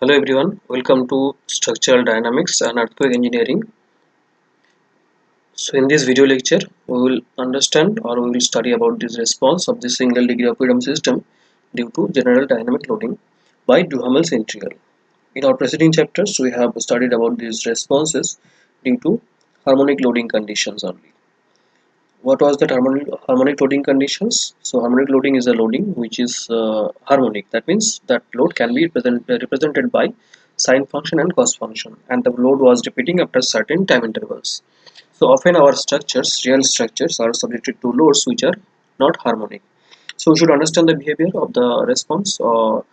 Hello everyone, welcome to Structural Dynamics and Earthquake Engineering. So in this video lecture, we will understand or we will study about this response of the single degree of freedom system due to general dynamic loading by Duhamel's integral. In our preceding chapters, we have studied about these responses due to harmonic loading conditions only. What was that harmonic loading conditions? So harmonic loading is a loading which is harmonic. That means that load can be represented by sine function and cos function, and the load was repeating after certain time intervals. So often our structures, real structures, are subjected to loads which are not harmonic. So we should understand the behavior of the response of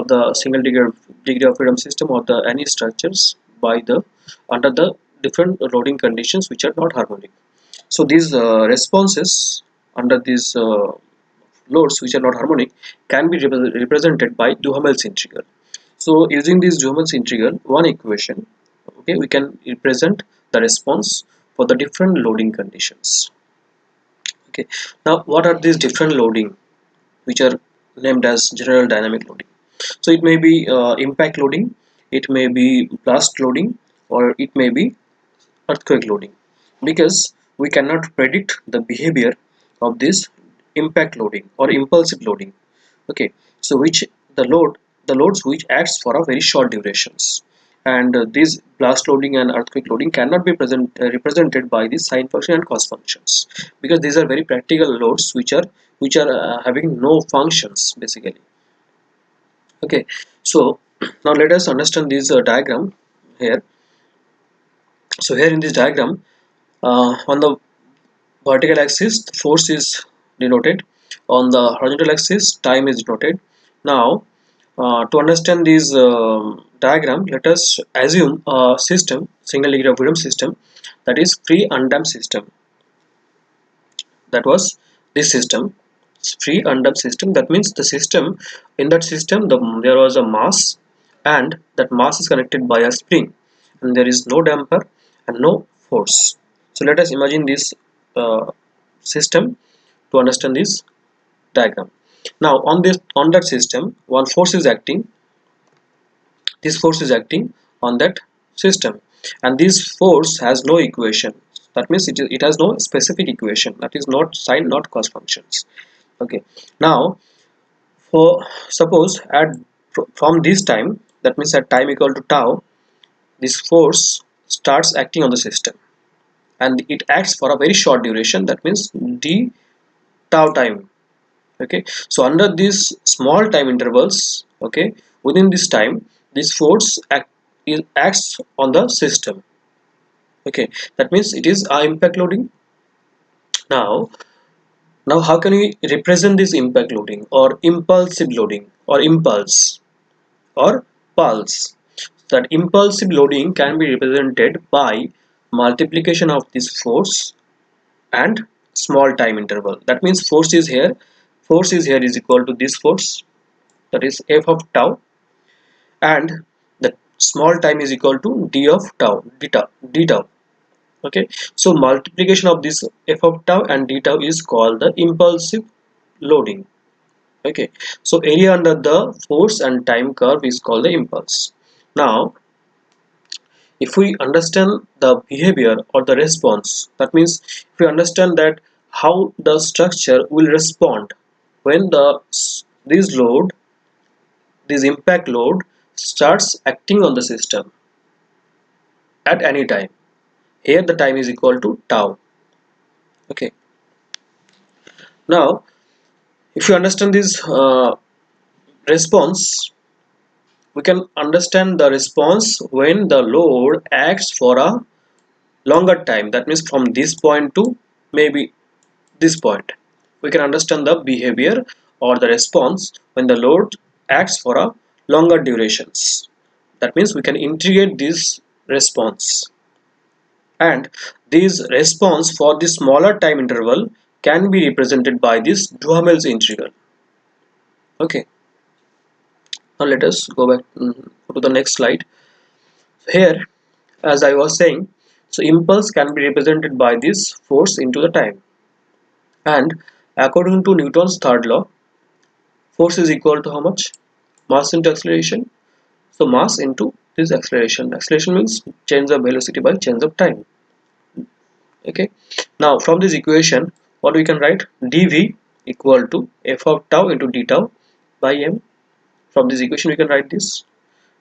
the single degree of freedom system or the any structures by the under the different loading conditions which are not harmonic. So these responses under these loads which are not harmonic can be represented by Duhamel's integral. So using this Duhamel's integral, one equation, okay, we can represent the response for the different loading conditions. Okay, now what are these different loading which are named as general dynamic loading? So it may be impact loading, it may be blast loading, or it may be earthquake loading, because we cannot predict the behavior of this impact loading or impulsive loading. Okay, so which the loads which acts for a very short durations, and these blast loading and earthquake loading cannot be represented by the sine function and cos functions, because these are very practical loads which are having no functions basically. Okay, so now let us understand this diagram here. So here in this diagram, on the vertical axis the force is denoted, on the horizontal axis time is denoted. Now to understand this diagram, let us assume a system, single degree of freedom system, that is free undamped system. That was this system, free undamped system. That means the system, in that system there was a mass, and that mass is connected by a spring, and there is no damper and no force. So let us imagine this uh, system to understand this diagram. Now on that system, one force is acting. This force is acting on that system, and this force has no equation. That means it has no specific equation, that is not sine not cos functions. Okay, now for suppose at from this time, that means at time equal to tau, this force starts acting on the system, and it acts for a very short duration, that means d tau time. Okay, so under these small time intervals, okay, within this time this force acts on the system. Okay, that means it is a impact loading. Now how can we represent this impact loading or impulsive loading or impulse or pulse? That impulsive loading can be represented by multiplication of this force and small time interval. That means force is here is equal to this force, that is f of tau, and the small time is equal to d of tau, d tau. Okay, so multiplication of this f of tau and d tau is called the impulsive loading. Okay, so area under the force and time curve is called the impulse. Now if we understand the behavior or the response, that means if we understand that how the structure will respond when this load, this impact load, starts acting on the system at any time. Here the time is equal to tau. Okay, now if you understand this response, we can understand the response when the load acts for a longer time, that means from this point to maybe this point. We can understand the behavior or the response when the load acts for a longer durations. That means we can integrate this response, and this response for the smaller time interval can be represented by this Duhamel's integral. Okay, now let us go back to the next slide. Here, as I was saying, so impulse can be represented by this force into the time, and according to Newton's third law, force is equal to how much? Mass into acceleration. So mass into this acceleration. Acceleration means change of velocity by change of time. Okay. Now from this equation, what we can write? dv equal to f of tau into d tau by m. From this equation we can write this.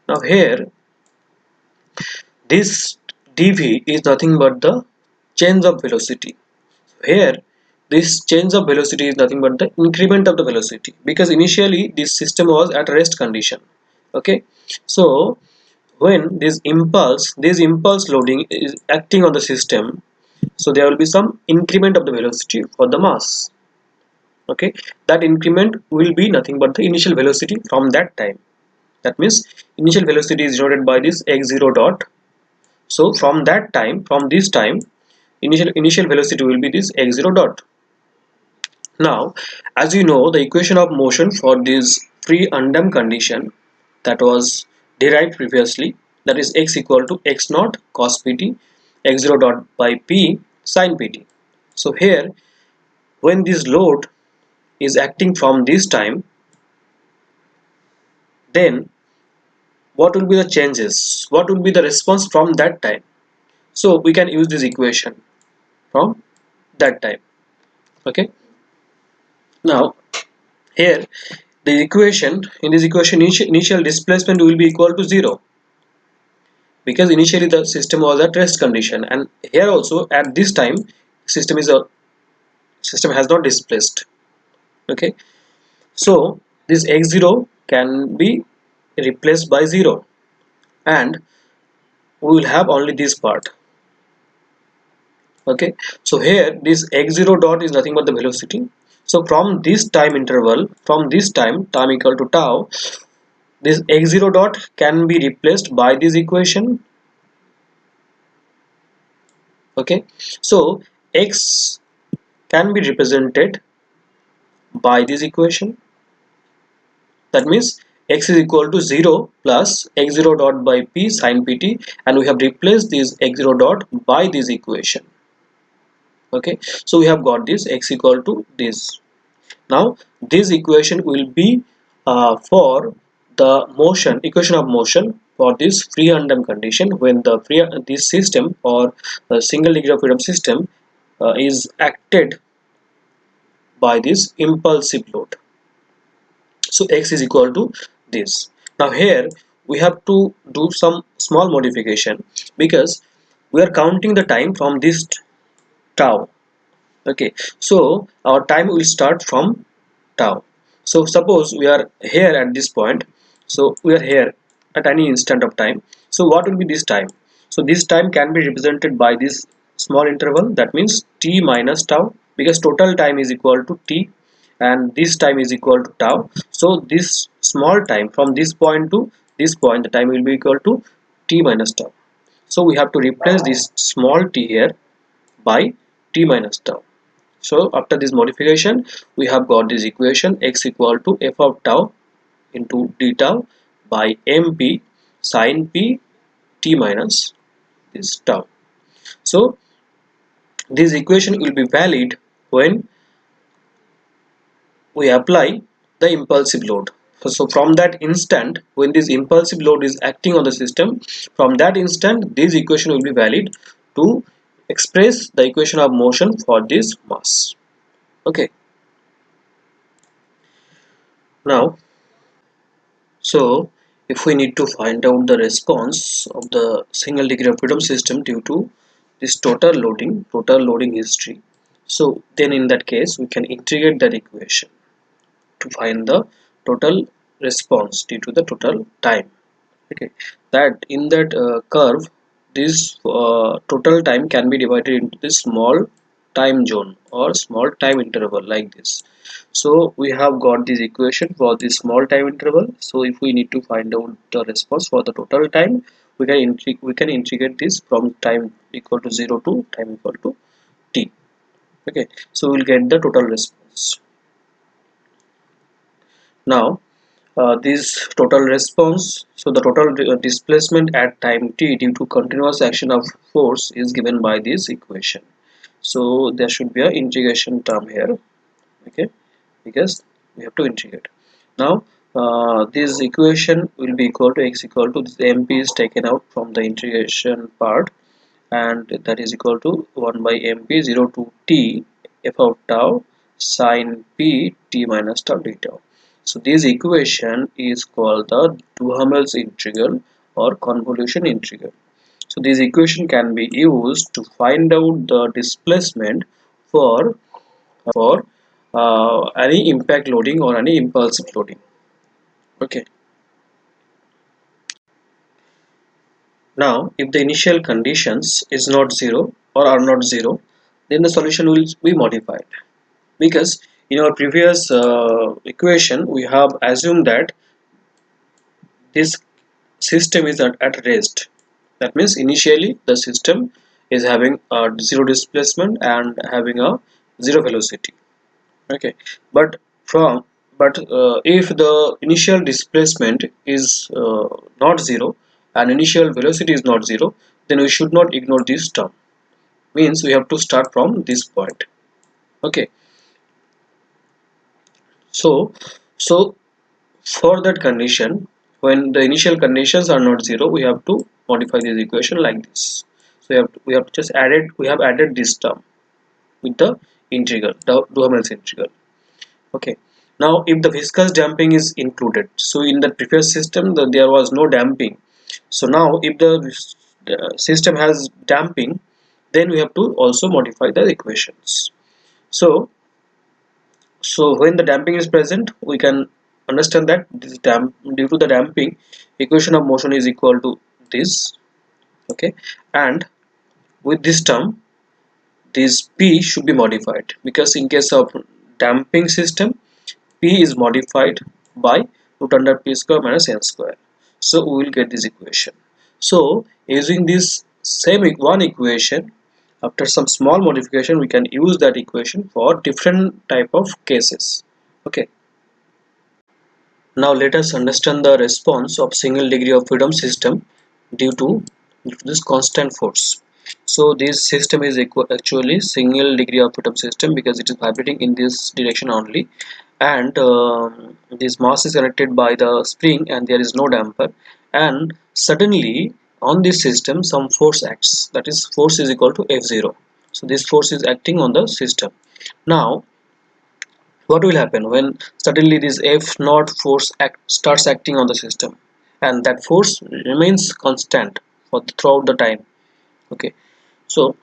Now here this dv is nothing but the change of velocity. Here this change of velocity is nothing but the increment of the velocity, because initially this system was at rest condition. Okay, so when this impulse loading is acting on the system, so there will be some increment of the velocity for the mass. Okay, that increment will be nothing but the initial velocity from that time. That means initial velocity is denoted by this x0 dot. So from that time, from this time, initial velocity will be this x0 dot. Now, as you know, the equation of motion for this free undamp condition that was derived previously, that is x equal to x naught cos pt x0 dot by p sin pt. So here, when this load is acting from this time, then what will be the changes? What will be the response from that time? So we can use this equation from that time. Okay. Now here the equation, in this equation initial displacement will be equal to 0, because initially the system was at rest condition, and here also at this time system has not displaced. Okay, so this x0 can be replaced by 0, and we will have only this part. Okay, so here this x0 dot is nothing but the velocity. So from this time interval, from this time equal to tau, this x0 dot can be replaced by this equation. Okay, so x can be represented by this equation. That means x is equal to 0 plus x0 dot by p sin pt, and we have replaced this x0 dot by this equation. Okay, so we have got this x equal to this. Now this equation will be for the motion, equation of motion for this free undamp condition, when the this system or the single degree of freedom system is acted by this impulsive load. So x is equal to this. Now here we have to do some small modification, because we are counting the time from this tau. Okay, so our time will start from tau. So suppose we are here at this point, so we are here at any instant of time. So what will be this time? So this time can be represented by this small interval, that means t minus tau, because total time is equal to t and this time is equal to tau. So this small time from this point to this point, the time will be equal to t minus tau. So we have to replace this small t here by t minus tau. So after this modification, we have got this equation x equal to f of tau into d tau by mp sin p t minus this tau. So this equation will be valid when we apply the impulsive load. So from that instant, when this impulsive load is acting on the system, from that instant this equation will be valid to express the equation of motion for this mass. Okay, now so if we need to find out the response of the single degree of freedom system due to this total loading history, so then in that case we can integrate that equation to find the total response due to the total time. Okay, that in that curve, this total time can be divided into this small time zone or small time interval like this. So we have got this equation for this small time interval. So if we need to find out the response for the total time, we can integrate this from time equal to 0 to time equal to t. Okay, so we'll get the total response. Now this total response, so the total displacement at time t due to continuous action of force is given by this equation. So there should be a integration term here. Okay, because we have to integrate. Now this equation will be equal to x equal to this mp is taken out from the integration part, and that is equal to 1 by mp 0 to t f of tau sine p t minus tau d tau. So this equation is called the Duhamel's integral or convolution integral. So this equation can be used to find out the displacement for any impact loading or any impulsive loading. Okay. Now, if the initial conditions is not zero or are not zero, then the solution will be modified. Because in our previous equation, we have assumed that this system is at rest. That means initially the system is having a zero displacement and having a zero velocity. Okay, but from if the initial displacement is not zero and initial velocity is not zero, then we should not ignore this term. Means we have to start from this point. Okay, so so for that condition, when the initial conditions are not zero, we have to modify this equation like this. So we have just added, we have added this term with the integral, the Duhamel's integral. Okay, now if the viscous damping is included, so in the previous system there was no damping. So now if the system has damping, then we have to also modify the equations. So so when the damping is present, we can understand that this due to the damping, equation of motion is equal to this. Okay, and with this term, this p should be modified, because in case of damping system, p is modified by root under p square minus n square. So we will get this equation. So using this same one equation, after some small modification, we can use that equation for different type of cases. Okay, now let us understand the response of single degree of freedom system due to this constant force. So this system is actually single degree of freedom system because it is vibrating in this direction only, and this mass is connected by the spring and there is no damper, and suddenly on this system some force acts, that is force is equal to F0. So this force is acting on the system. Now what will happen when suddenly this F naught force starts acting on the system, and that force remains constant for throughout the time. Okay, so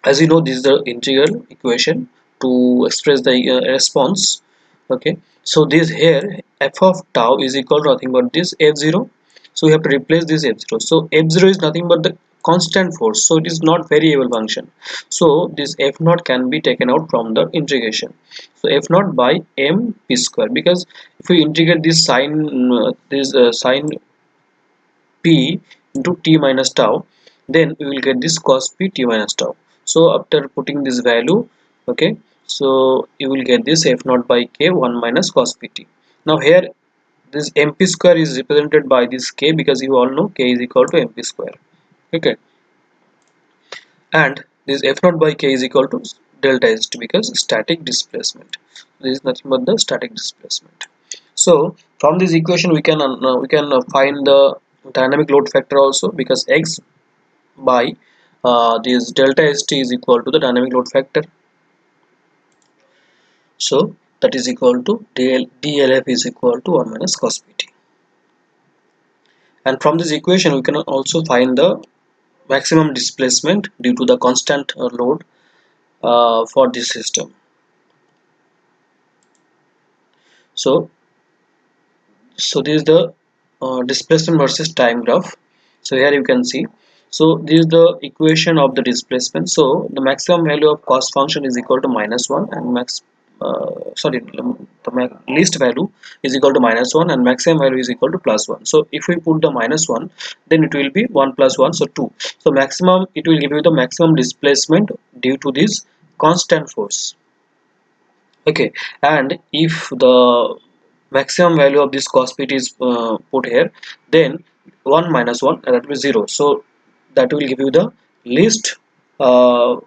as you know, this is the integral equation to express the response. Okay, so this here f of tau is equal to nothing but this f0. So we have to replace this f0. So f0 is nothing but the constant force, so it is not variable function. So this f naught can be taken out from the integration. So f naught by m p square, because if we integrate this sine p into t minus tau, then we will get this cos p t minus tau. So after putting this value, okay, so you will get this f naught by k 1 minus cos pt. Now here this mp square is represented by this k, because you all know k is equal to mp square. Okay, and this f naught by k is equal to delta st, because static displacement. This is nothing but the static displacement. So from this equation we can find the dynamic load factor also, because x by this delta st is equal to the dynamic load factor. So that is equal to dlf is equal to 1 minus cos pt. And from this equation we can also find the maximum displacement due to the constant load for this system. So this is the displacement versus time graph. So here you can see, so this is the equation of the displacement. So the maximum value of cost function is equal to -1, and the least value is equal to -1, and maximum value is equal to +1. So if we put the -1, then it will be 1 plus 1, so 2. So maximum, it will give you the maximum displacement due to this constant force. Okay, and if the maximum value of this cos pt is put here, then 1 minus 1, that will be 0. So that will give you the least uh,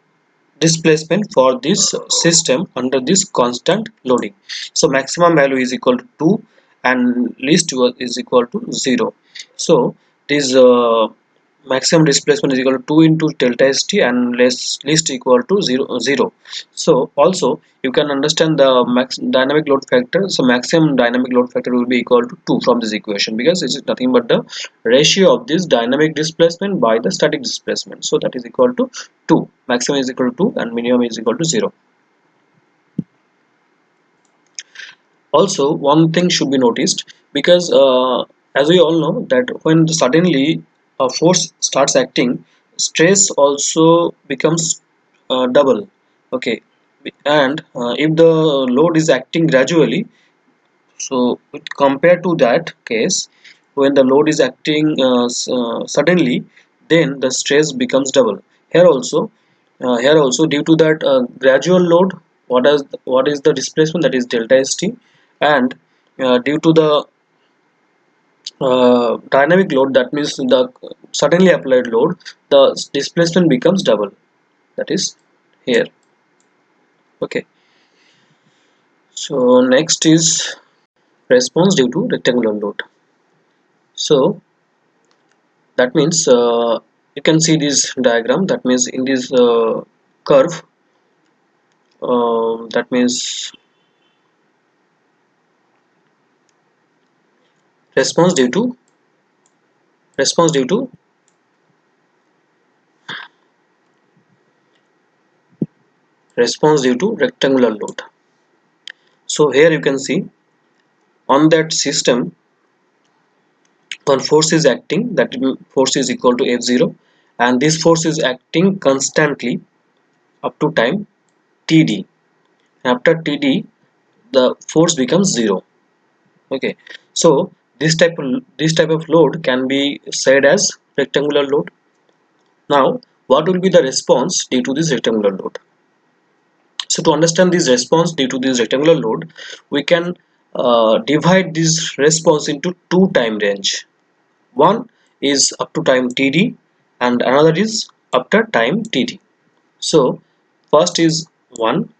displacement for this system under this constant loading. So maximum value is equal to 2, and least is equal to 0. So this maximum displacement is equal to 2 into delta st and least equal to 0. So also you can understand the max dynamic load factor. So maximum dynamic load factor will be equal to 2 from this equation, because it is nothing but the ratio of this dynamic displacement by the static displacement. So that is equal to 2. Maximum is equal to 2 and minimum is equal to 0. Also, one thing should be noticed, because as we all know that when suddenly a force starts acting, stress also becomes double. Okay, and if the load is acting gradually, so compared to that case, when the load is acting suddenly, then the stress becomes double. Here also due to that gradual load, what is the displacement, that is delta st, and due to the dynamic load, that means the suddenly applied load, the displacement becomes double, that is here. Okay, so next is response due to rectangular load. So that means you can see this diagram. That means in this curve, that means response due to response due to response due to rectangular load. So here you can see on that system, one force is acting, that force is equal to F0, and this force is acting constantly up to time Td. After Td, the force becomes 0. Okay, so this type of load can be said as rectangular load. Now, what will be the response due to this rectangular load? So to understand this response due to this rectangular load, we can divide this response into two time range. One is up to time Td and another is after time Td. So first is 1,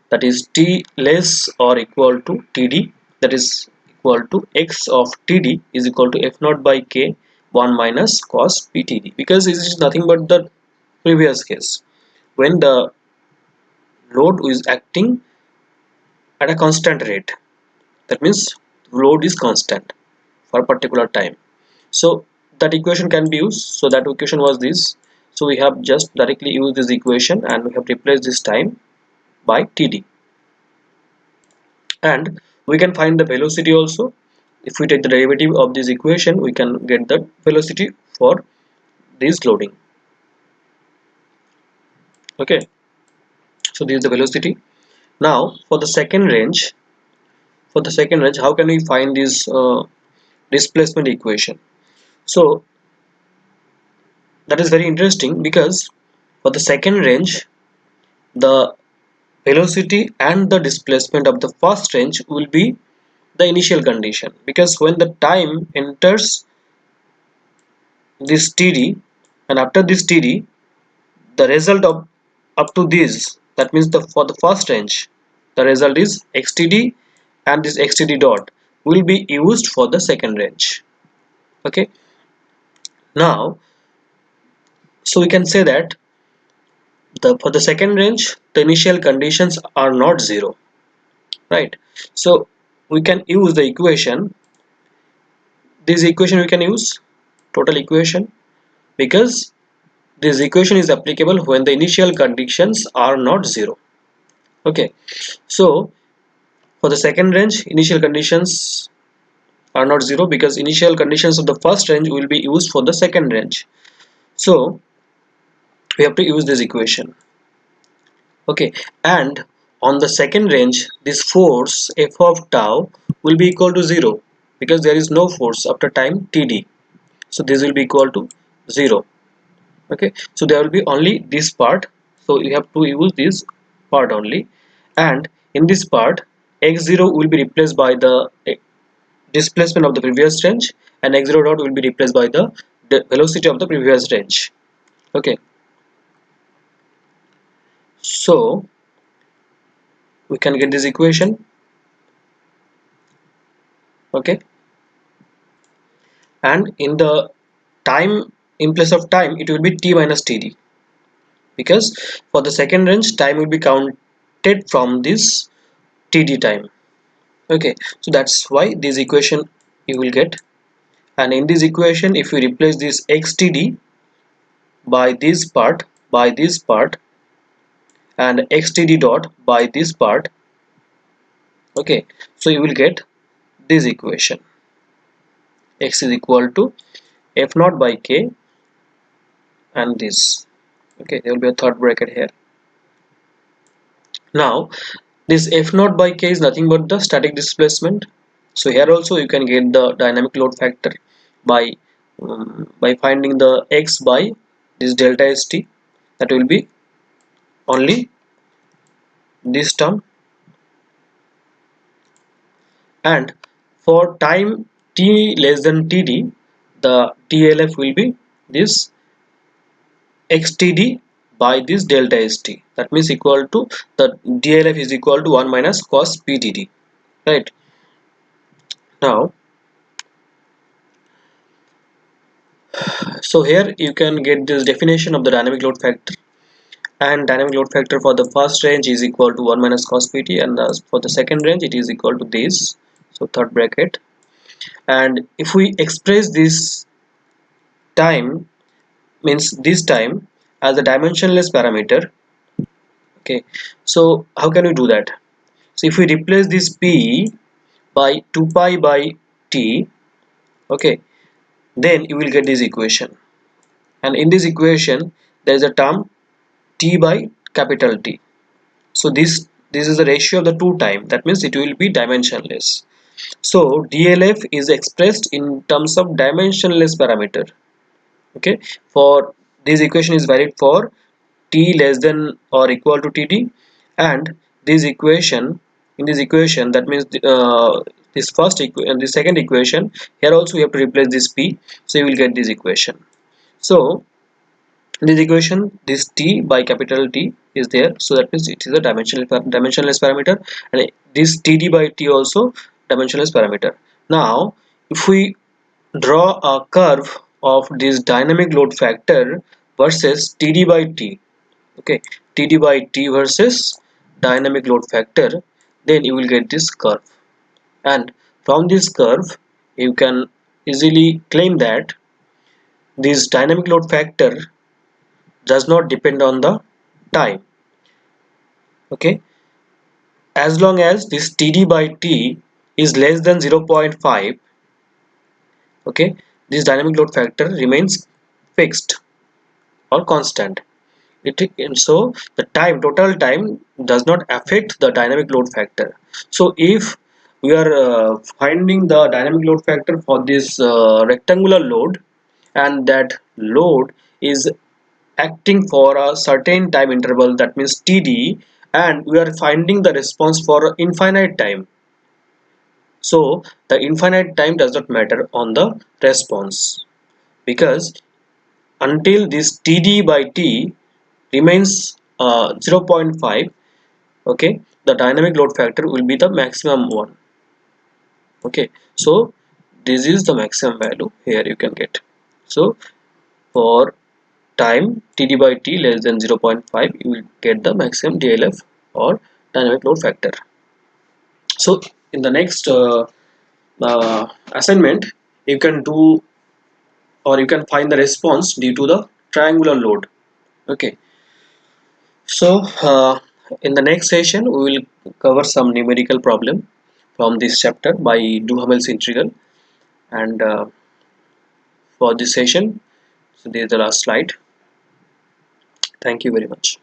that is T less or equal to Td, that is equal to x of Td is equal to f naught by k 1 minus cos ptd, because this is nothing but the previous case when the load is acting at a constant rate. That means load is constant for a particular time. So that equation can be used. So that equation was this. So we have just directly used this equation and we have replaced this time by Td, and we can find the velocity also. If we take the derivative of this equation, we can get the velocity for this loading. Okay, so this is the velocity. Now for the second range, how can we find this displacement equation? So that is very interesting, because for the second range, the velocity and the displacement of the first range will be the initial condition, because when the time enters this Td, and after this Td, the result of up to this, that means for the first range, the result is xtd, and this xtd dot will be used for the second range. Okay, now so we can say that for the second range, the initial conditions are not zero, right? So we can use the equation, this equation we can use total equation, because this equation is applicable when the initial conditions are not zero. Okay, so for the second range, initial conditions are not zero, because initial conditions of the first range will be used for the second range. So we have to use this equation. Okay, and on the second range, this force f of tau will be equal to 0, because there is no force after time Td. So this will be equal to 0. Okay, so there will be only this part, so you have to use this part only, and in this part x0 will be replaced by the displacement of the previous range, and x0 dot will be replaced by the velocity of the previous range. Okay, so we can get this equation. Okay, and in the time, in place of time, it will be t minus td, because for the second range time will be counted from this td time. Okay, so that's why this equation you will get. And in this equation, if you replace this xtd by this part, and xtd dot by this part, okay, so you will get this equation: x is equal to f naught by k, and this. Okay, there will be a third bracket here. Now this f naught by k is nothing but the static displacement. So here also you can get the dynamic load factor by finding the x by this delta st. That will be only this term. And for time t less than td, the TLF will be this xtd by this delta st. That means equal to, the DLF is equal to 1 minus cos ptd, right? Now, so here you can get this definition of the dynamic load factor. And dynamic load factor for the first range is equal to 1 minus cos pt, and for the second range it is equal to this, so third bracket. And if we express this time, means this time, as a dimensionless parameter, okay, so how can we do that? So if we replace this p by 2 pi by t, okay, then you will get this equation. And in this equation there is a term t by capital T. So this is the ratio of the two time, that means it will be dimensionless. So DLF is expressed in terms of dimensionless parameter. Okay, for this equation is valid for t less than or equal to td. And this equation, in this equation, that means this and the second equation, here also we have to replace this p, so you will get this equation. So this equation, this t by capital T is there, so that means it is a dimensionless parameter, and this td by t also dimensionless parameter. Now if we draw a curve of this dynamic load factor versus td by t, okay, td by t versus dynamic load factor, then you will get this curve. And from this curve you can easily claim that this dynamic load factor does not depend on the time. Okay, as long as this td by t is less than 0.5, okay, this dynamic load factor remains fixed or constant. And so the time, total time, does not affect the dynamic load factor. So if we are finding the dynamic load factor for this rectangular load, and that load is acting for a certain time interval, that means td, and we are finding the response for infinite time, so the infinite time does not matter on the response, because until this td by t remains 0.5, okay, the dynamic load factor will be the maximum one. Okay, so this is the maximum value here you can get. So for time td by t less than 0.5, you will get the maximum DLF or dynamic load factor. So in the next assignment, you can do, or you can find the response due to the triangular load. Okay, so in the next session we will cover some numerical problem from this chapter by Duhamel's integral. And for this session, so this is the last slide. Thank you very much.